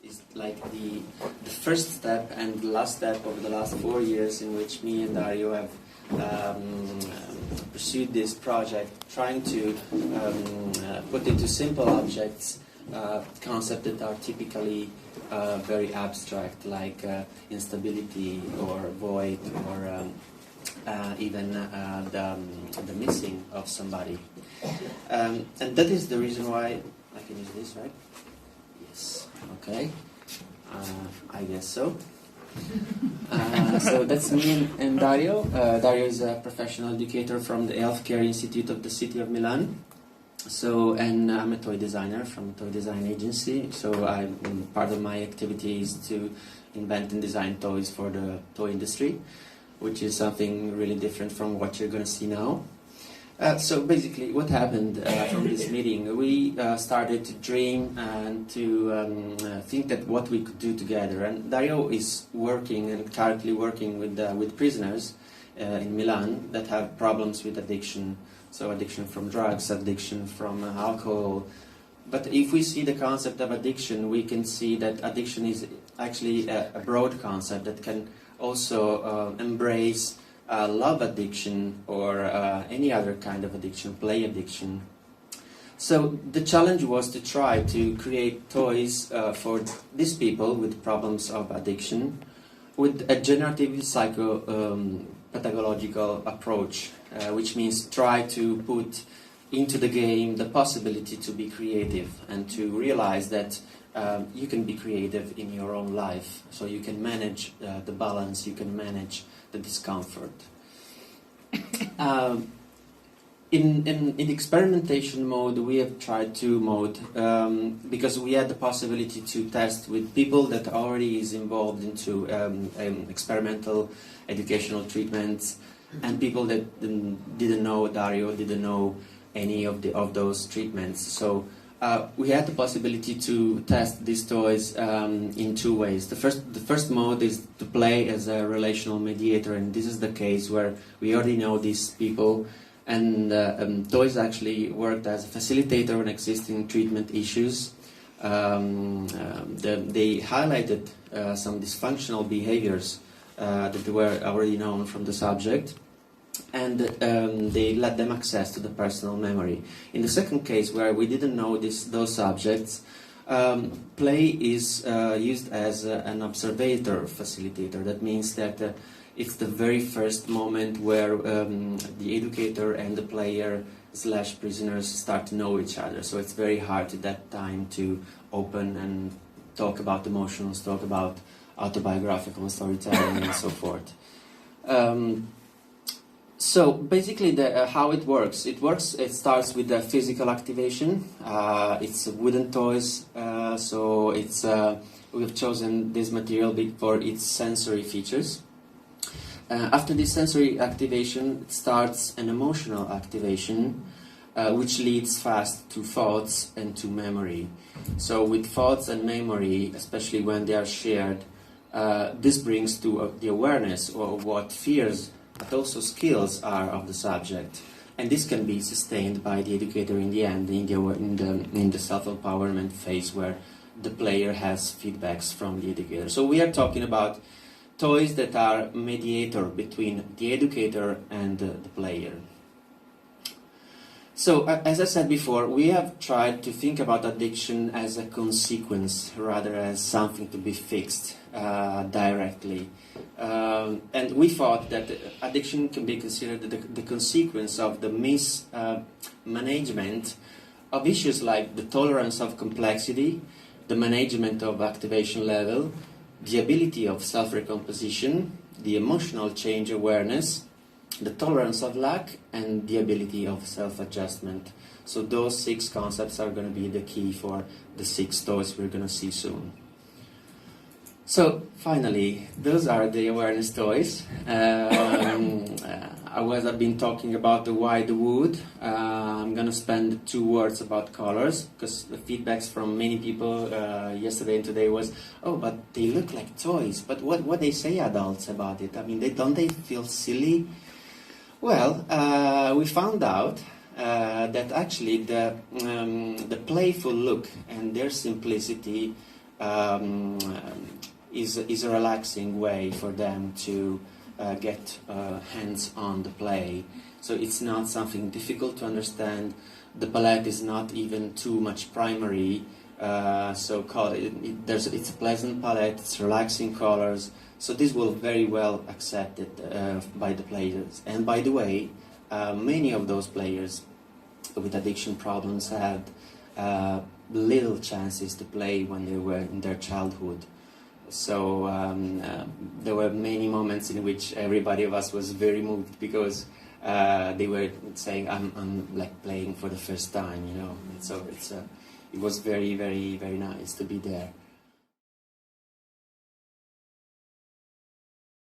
is like the first step and the last step of the last 4 years in which me and Dario have pursued this project, trying to put into simple objects concepts that are typically very abstract, like instability or void or even the missing of somebody. And that is the reason why I can use this, right? Yes. Okay. I guess so. So that's me and Dario. Dario is a professional educator from the Healthcare Institute of the City of Milan. So, and I'm a toy designer from a toy design agency. So, part of my activity is to invent and design toys for the toy industry, which is something really different from what you're going to see now. So basically, what happened from this meeting, we started to dream and to think that what we could do together. And Dario is working and currently working with prisoners in Milan that have problems with addiction. So addiction from drugs, addiction from alcohol. But if we see the concept of addiction, we can see that addiction is actually a broad concept that can also embrace love addiction or any other kind of addiction, play addiction. So the challenge was to try to create toys for these people with problems of addiction with a generative psychopathological approach, which means try to put into the game the possibility to be creative and to realize that you can be creative in your own life, so you can manage the balance, you can manage the discomfort. In experimentation mode, we have tried two mode because we had the possibility to test with people that already is involved into experimental educational treatments and people that didn't know Dario, didn't know any of those treatments. So we had the possibility to test these toys in two ways. The first mode is to play as a relational mediator, and this is the case where we already know these people, and toys actually worked as a facilitator on existing treatment issues. They highlighted some dysfunctional behaviors that were already known from the subject, and they let them access to the personal memory. In the second case, where we didn't know those subjects, play is used as an observator facilitator. That means that it's the very first moment where the educator and the player / prisoners start to know each other. So it's very hard at that time to open and talk about emotions, talk about autobiographical storytelling and so forth. So basically, how it works. It starts with the physical activation. It's wooden toys, so it's we have chosen this material for its sensory features. After this sensory activation, it starts an emotional activation, which leads fast to thoughts and to memory. So with thoughts and memory, especially when they are shared, this brings to the awareness of what fears but also skills are of the subject, and this can be sustained by the educator in the end, in the self-empowerment phase where the player has feedbacks from the educator. So we are talking about toys that are mediator between the educator and the player. So as I said before, we have tried to think about addiction as a consequence rather as something to be fixed directly. And we thought that addiction can be considered the consequence of the mismanagement of issues like the tolerance of complexity, the management of activation level, the ability of self-recomposition, the emotional change awareness, the tolerance of lack, and the ability of self-adjustment. So those 6 concepts are going to be the key for the 6 toys we're going to see soon. So finally, those are the awareness toys. I've been talking about the why the wood. I'm going to spend 2 words about colors, because the feedbacks from many people yesterday and today was, oh, but they look like toys. But what they say adults about it? I mean, don't they feel silly? Well, we found out that actually the playful look and their simplicity is a relaxing way for them to get hands on the play. So it's not something difficult to understand. The palette is not even too much primary, it's a pleasant palette, it's relaxing colors, so this will very well accepted by the players. And by the way, many of those players with addiction problems had little chances to play when they were in their childhood. So there were many moments in which everybody of us was very moved because they were saying, I'm like playing for the first time, you know. And so it was very, very, very nice to be there.